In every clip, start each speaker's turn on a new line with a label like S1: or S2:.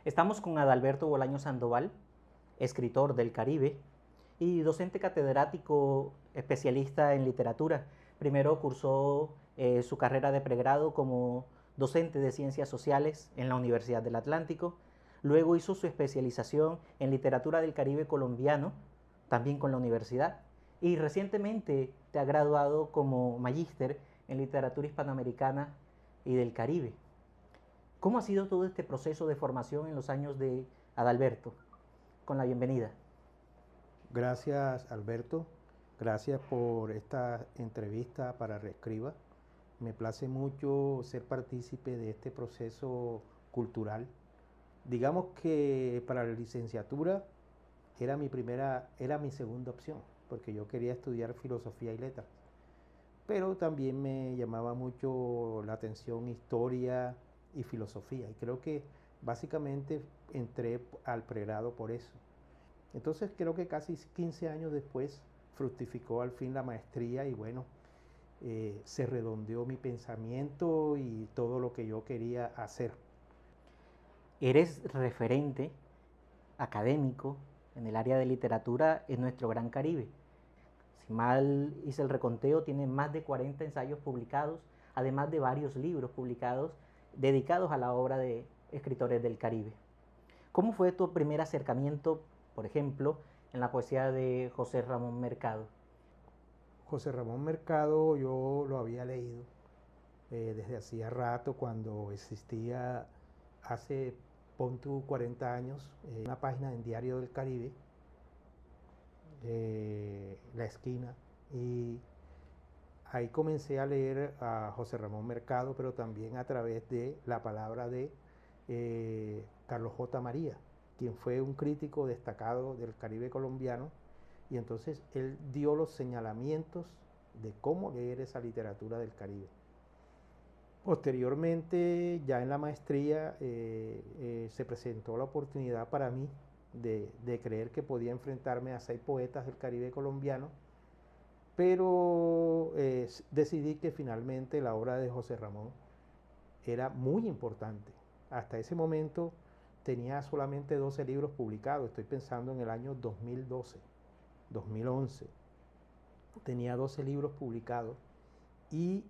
S1: Estamos con Adalberto Bolaño Sandoval, escritor del Caribe y docente catedrático especialista en literatura. Primero cursó su carrera de pregrado como docente de ciencias sociales en la Universidad del Atlántico. Luego hizo su especialización en literatura del Caribe colombiano, también con la universidad. Y recientemente te ha graduado como magíster en literatura hispanoamericana y del Caribe. ¿Cómo ha sido todo este proceso de formación en los años de Adalberto? Con la bienvenida.
S2: Gracias, Alberto. Gracias por esta entrevista para Reescriba. Me place mucho ser partícipe de este proceso cultural. Digamos que para la licenciatura era mi segunda opción, porque yo quería estudiar filosofía y letras. Pero también me llamaba mucho la atención historia y filosofía. Y creo que básicamente entré al pregrado por eso. Entonces creo que casi 15 años después fructificó al fin la maestría y bueno, se redondeó mi pensamiento y todo lo que yo quería hacer.
S1: Eres referente académico en el área de literatura en nuestro Gran Caribe. Si mal hice el reconteo, tiene más de 40 ensayos publicados, además de varios libros publicados dedicados a la obra de escritores del Caribe. ¿Cómo fue tu primer acercamiento, por ejemplo, en la poesía de José Ramón Mercado?
S2: José Ramón Mercado yo lo había leído desde hacía rato cuando existía hace, pon tú, 40 años, una página en Diario del Caribe, La Esquina, y ahí comencé a leer a José Ramón Mercado, pero también a través de la palabra de Carlos J. María, quien fue un crítico destacado del Caribe colombiano, y entonces él dio los señalamientos de cómo leer esa literatura del Caribe. Posteriormente, ya en la maestría, se presentó la oportunidad para mí de creer que podía enfrentarme a 6 poetas del Caribe colombiano, pero decidí que finalmente la obra de José Ramón era muy importante. Hasta ese momento tenía solamente 12 libros publicados, estoy pensando en el año 2012, 2011. Tenía 12 libros publicados y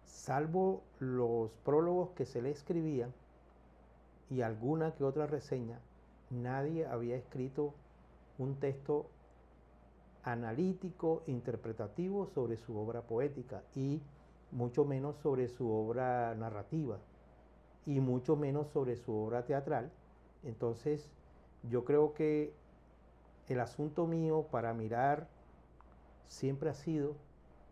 S2: salvo los prólogos que se le escribían y alguna que otra reseña, nadie había escrito un texto analítico, interpretativo sobre su obra poética y mucho menos sobre su obra narrativa y mucho menos sobre su obra teatral. Entonces, yo creo que el asunto mío para mirar siempre ha sido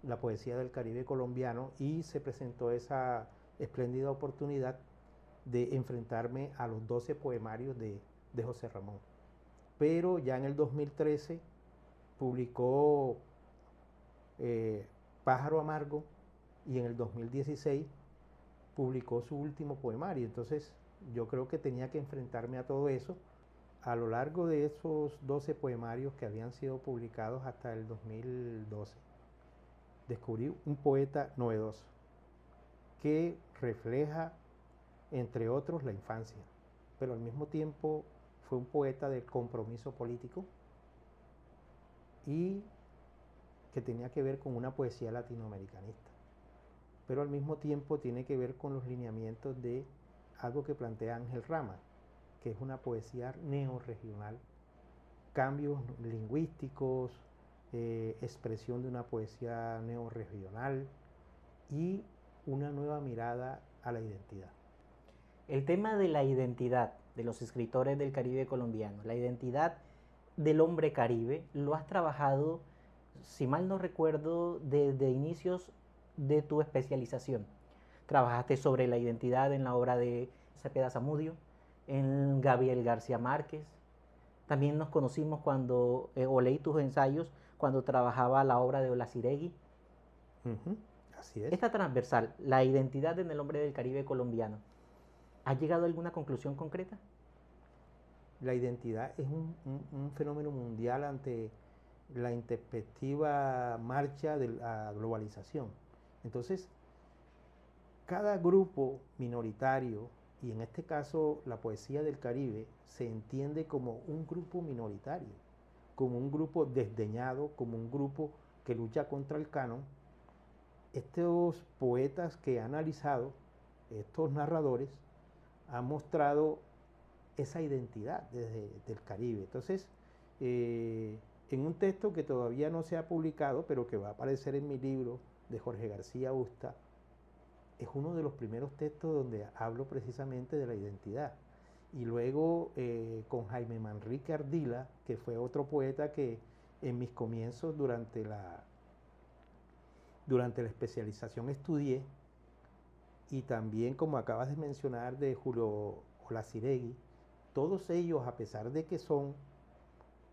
S2: la poesía del Caribe colombiano y se presentó esa espléndida oportunidad de enfrentarme a los 12 poemarios de José Ramón. Pero ya en el 2013 publicó Pájaro Amargo y en el 2016 publicó su último poemario. Entonces yo creo que tenía que enfrentarme a todo eso. A lo largo de esos 12 poemarios que habían sido publicados hasta el 2012, descubrí un poeta novedoso que refleja, entre otros, la infancia, pero al mismo tiempo fue un poeta del compromiso político y que tenía que ver con una poesía latinoamericanista, pero al mismo tiempo tiene que ver con los lineamientos de algo que plantea Ángel Rama, que es una poesía neorregional, cambios lingüísticos, expresión de una poesía neorregional y una nueva mirada a la identidad.
S1: El tema de la identidad de los escritores del Caribe colombiano, la identidad del hombre caribe, lo has trabajado, si mal no recuerdo, desde inicios de tu especialización. Trabajaste sobre la identidad en la obra de Cepeda Zamudio, en Gabriel García Márquez. También nos conocimos cuando, o leí tus ensayos, cuando trabajaba la obra de Olaciregui.
S2: Así es.
S1: Esta transversal, la identidad en el hombre del Caribe colombiano, ¿ha llegado a alguna conclusión concreta?
S2: La identidad es un fenómeno mundial ante la intempestiva marcha de la globalización. Entonces, cada grupo minoritario y en este caso la poesía del Caribe se entiende como un grupo minoritario, como un grupo desdeñado, como un grupo que lucha contra el canon. Estos poetas que he analizado, estos narradores, han mostrado esa identidad desde el Caribe. Entonces, en un texto que todavía no se ha publicado, pero que va a aparecer en mi libro de Jorge García Usta, es uno de los primeros textos donde hablo precisamente de la identidad. Y luego con Jaime Manrique Ardila, que fue otro poeta que en mis comienzos durante la especialización estudié, y también como acabas de mencionar de Julio Olaciregui, todos ellos, a pesar de que son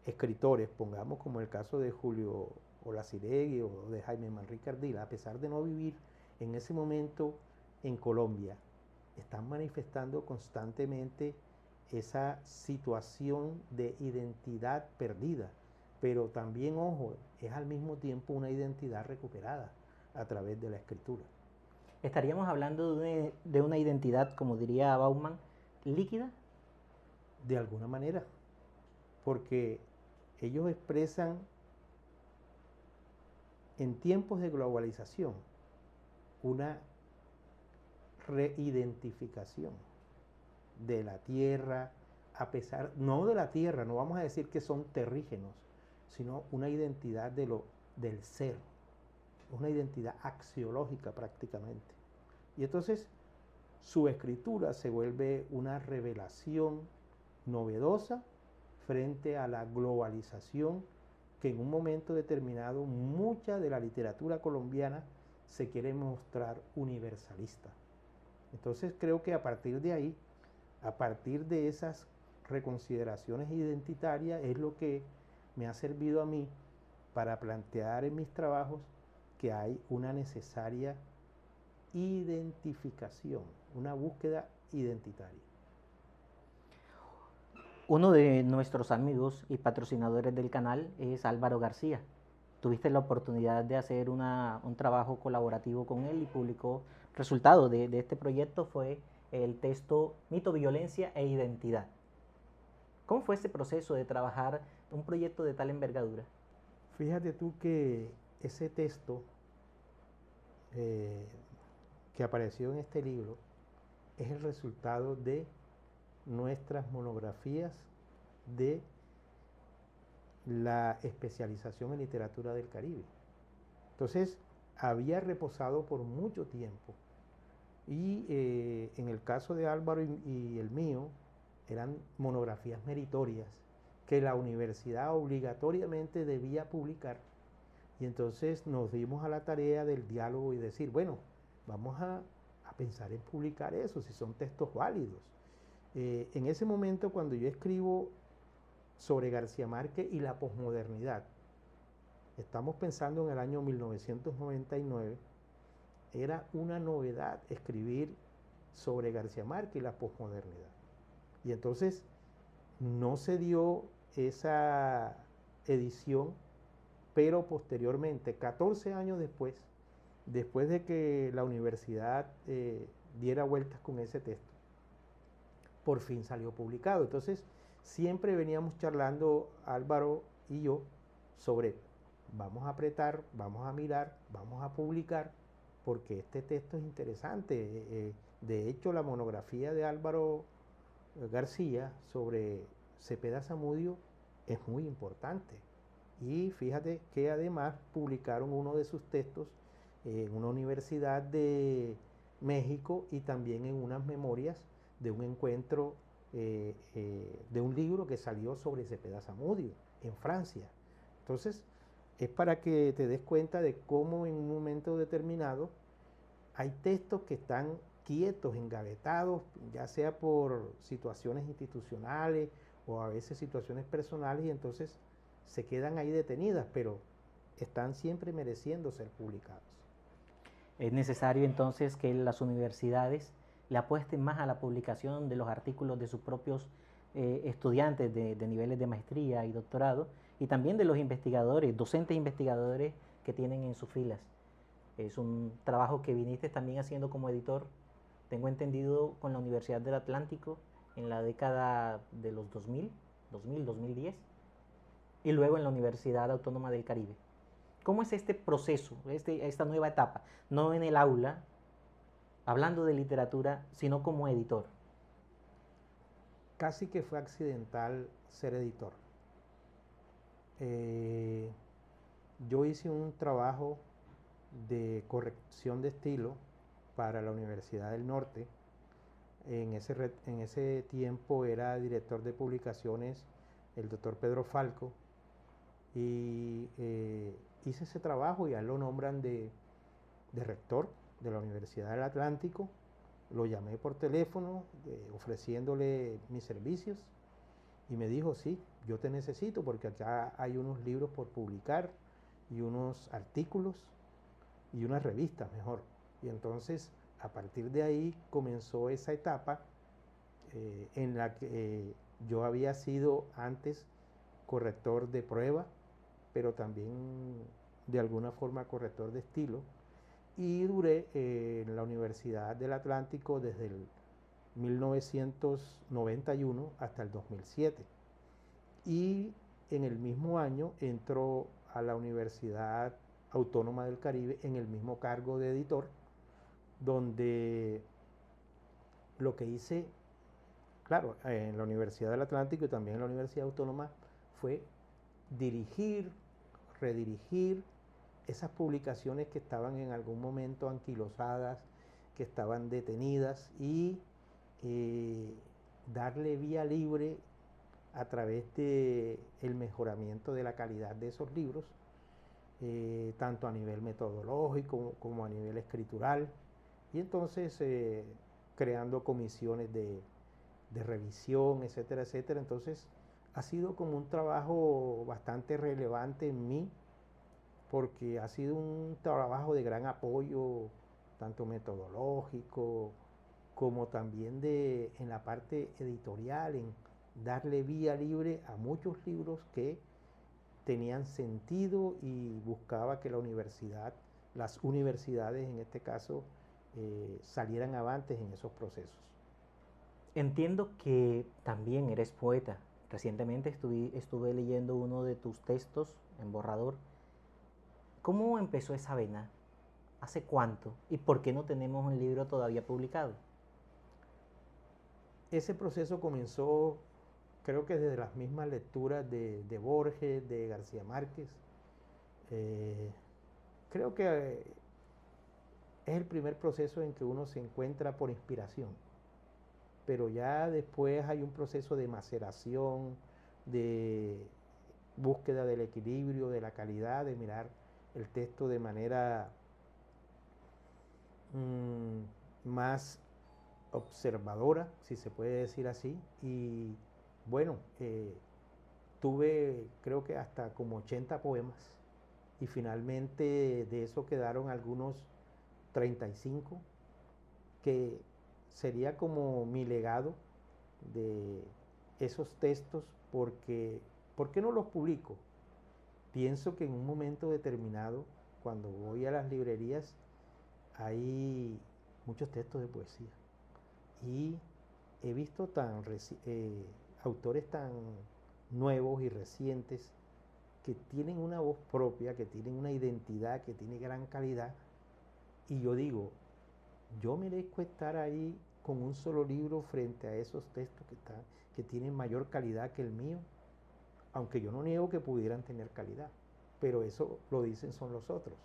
S2: escritores, pongamos como el caso de Julio Olaciregui o de Jaime Manrique Ardila, a pesar de no vivir en ese momento en Colombia, están manifestando constantemente esa situación de identidad perdida, pero también, ojo, es al mismo tiempo una identidad recuperada a través de la escritura.
S1: ¿Estaríamos hablando de una identidad, como diría Bauman, líquida?
S2: De alguna manera, porque ellos expresan en tiempos de globalización una reidentificación de la tierra, a pesar, no de la tierra, no vamos a decir que son terrígenos, sino una identidad del ser, una identidad axiológica prácticamente. Y entonces su escritura se vuelve una revelación novedosa frente a la globalización que en un momento determinado mucha de la literatura colombiana se quiere mostrar universalista. Entonces creo que a partir de ahí, a partir de esas reconsideraciones identitarias, es lo que me ha servido a mí para plantear en mis trabajos que hay una necesaria identificación, una búsqueda identitaria.
S1: Uno de nuestros amigos y patrocinadores del canal es Álvaro García. Tuviste la oportunidad de hacer un trabajo colaborativo con él y publicó, resultado de este proyecto fue el texto Mito, Violencia e Identidad. ¿Cómo fue ese proceso de trabajar un proyecto de tal envergadura?
S2: Fíjate tú que ese texto que apareció en este libro es el resultado de nuestras monografías de la especialización en literatura del Caribe. Entonces, había reposado por mucho tiempo y en el caso de Álvaro y el mío, eran monografías meritorias que la universidad obligatoriamente debía publicar, y entonces nos dimos a la tarea del diálogo y decir, bueno, vamos a pensar en publicar eso, si son textos válidos. En ese momento, cuando yo escribo sobre García Márquez y la posmodernidad, estamos pensando en el año 1999, era una novedad escribir sobre García Márquez y la posmodernidad. Y entonces no se dio esa edición, pero posteriormente, 14 años después de que la universidad diera vueltas con ese texto, por fin salió publicado. Entonces, siempre veníamos charlando Álvaro y yo sobre vamos a apretar, vamos a mirar, vamos a publicar, porque este texto es interesante. De hecho, la monografía de Álvaro García sobre Cepeda Zamudio es muy importante. Y fíjate que además publicaron uno de sus textos en una universidad de México y también en unas memorias de un encuentro de un libro que salió sobre Cepeda Zamudio en Francia. Entonces, es para que te des cuenta de cómo en un momento determinado hay textos que están quietos, engavetados, ya sea por situaciones institucionales o a veces situaciones personales, y entonces se quedan ahí detenidas, pero están siempre mereciendo ser publicados.
S1: Es necesario entonces que las universidades le apuesten más a la publicación de los artículos de sus propios estudiantes de niveles de maestría y doctorado, y también de los investigadores, docentes investigadores que tienen en sus filas. Es un trabajo que viniste también haciendo como editor tengo entendido, con la Universidad del Atlántico en la década de los 2010, y luego en la Universidad Autónoma del Caribe. ¿Cómo es este proceso, esta nueva etapa? No en el aula, hablando de literatura, sino como editor.
S2: Casi que fue accidental ser editor. Yo hice un trabajo de corrección de estilo para la Universidad del Norte. En ese tiempo era director de publicaciones el doctor Pedro Falco, y hice ese trabajo y a él lo nombran de rector de la Universidad del Atlántico. Lo llamé por teléfono ofreciéndole mis servicios y me dijo, sí, yo te necesito porque acá hay unos libros por publicar y unos artículos y unas revistas mejor. Y entonces a partir de ahí comenzó esa etapa en la que yo había sido antes corrector de prueba, pero también de alguna forma corrector de estilo, y duré en la Universidad del Atlántico desde el 1991 hasta el 2007. Y en el mismo año entró a la Universidad Autónoma del Caribe en el mismo cargo de editor, donde lo que hice, claro, en la Universidad del Atlántico y también en la Universidad Autónoma, fue dirigir, redirigir esas publicaciones que estaban en algún momento anquilosadas, que estaban detenidas, y darle vía libre a través de el mejoramiento de la calidad de esos libros, tanto a nivel metodológico como a nivel escritural, y entonces creando comisiones de revisión, etcétera, etcétera. Entonces ha sido como un trabajo bastante relevante en mí, porque ha sido un trabajo de gran apoyo, tanto metodológico como también en la parte editorial, en darle vía libre a muchos libros que tenían sentido, y buscaba que la universidad, las universidades en este caso, salieran avantes en esos procesos.
S1: Entiendo que también eres poeta. Recientemente estuve leyendo uno de tus textos en borrador. ¿Cómo empezó esa vena? ¿Hace cuánto? ¿Y por qué no tenemos un libro todavía publicado?
S2: Ese proceso comenzó, creo que desde las mismas lecturas de Borges, de García Márquez. Creo que es el primer proceso en que uno se encuentra por inspiración, pero ya después hay un proceso de maceración, de búsqueda del equilibrio, de la calidad, de mirar el texto de manera más observadora, si se puede decir así. Y bueno, tuve creo que hasta como 80 poemas, y finalmente de eso quedaron algunos 35, que sería como mi legado de esos textos, porque ¿por qué no los publico? Pienso que en un momento determinado, cuando voy a las librerías, hay muchos textos de poesía, y he visto autores tan nuevos y recientes que tienen una voz propia, que tienen una identidad, que tiene gran calidad, y yo digo, yo merezco estar ahí con un solo libro frente a esos textos que tienen mayor calidad que el mío, aunque yo no niego que pudieran tener calidad, pero eso lo dicen son los otros.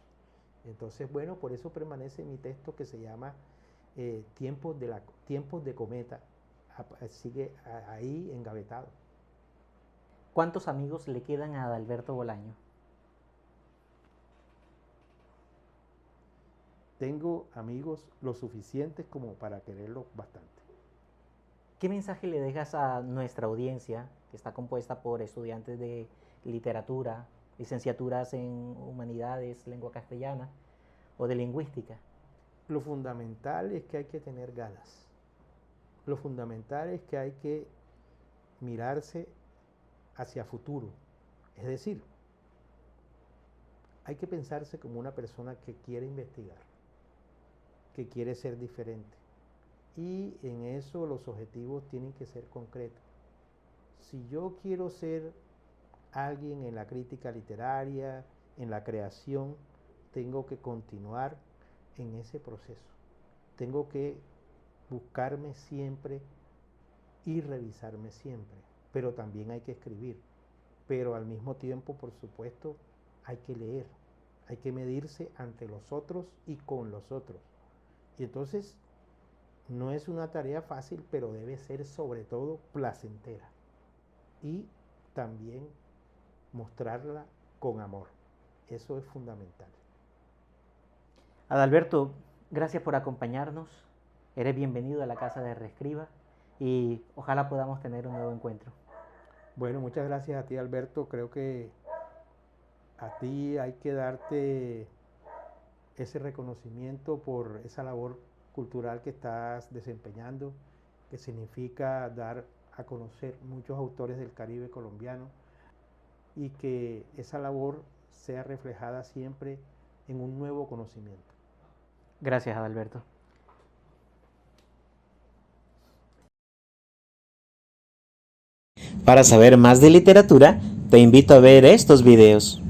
S2: Entonces, bueno, por eso permanece mi texto que se llama Tiempos de Cometa, sigue ahí engavetado.
S1: ¿Cuántos amigos le quedan a Adalberto Bolaño?
S2: Tengo amigos lo suficientes como para quererlos bastante.
S1: ¿Qué mensaje le dejas a nuestra audiencia, que está compuesta por estudiantes de literatura, licenciaturas en humanidades, lengua castellana o de lingüística?
S2: Lo fundamental es que hay que tener ganas. Lo fundamental es que hay que mirarse hacia futuro. Es decir, hay que pensarse como una persona que quiere investigar, que quiere ser diferente, y en eso los objetivos tienen que ser concretos. Si yo quiero ser alguien en la crítica literaria, en la creación, tengo que continuar en ese proceso. Tengo que buscarme siempre y revisarme siempre, pero también hay que escribir. Pero al mismo tiempo, por supuesto, hay que leer, hay que medirse ante los otros y con los otros. Y entonces, no es una tarea fácil, pero debe ser sobre todo placentera. Y también mostrarla con amor. Eso es fundamental.
S1: Adalberto, gracias por acompañarnos. Eres bienvenido a la Casa de Reescriba y ojalá podamos tener un nuevo encuentro.
S2: Bueno, muchas gracias a ti, Alberto. Creo que a ti hay que darte ese reconocimiento por esa labor cultural que estás desempeñando, que significa dar a conocer muchos autores del Caribe colombiano y que esa labor sea reflejada siempre en un nuevo conocimiento.
S1: Gracias, Adalberto. Para saber más de literatura, te invito a ver estos videos.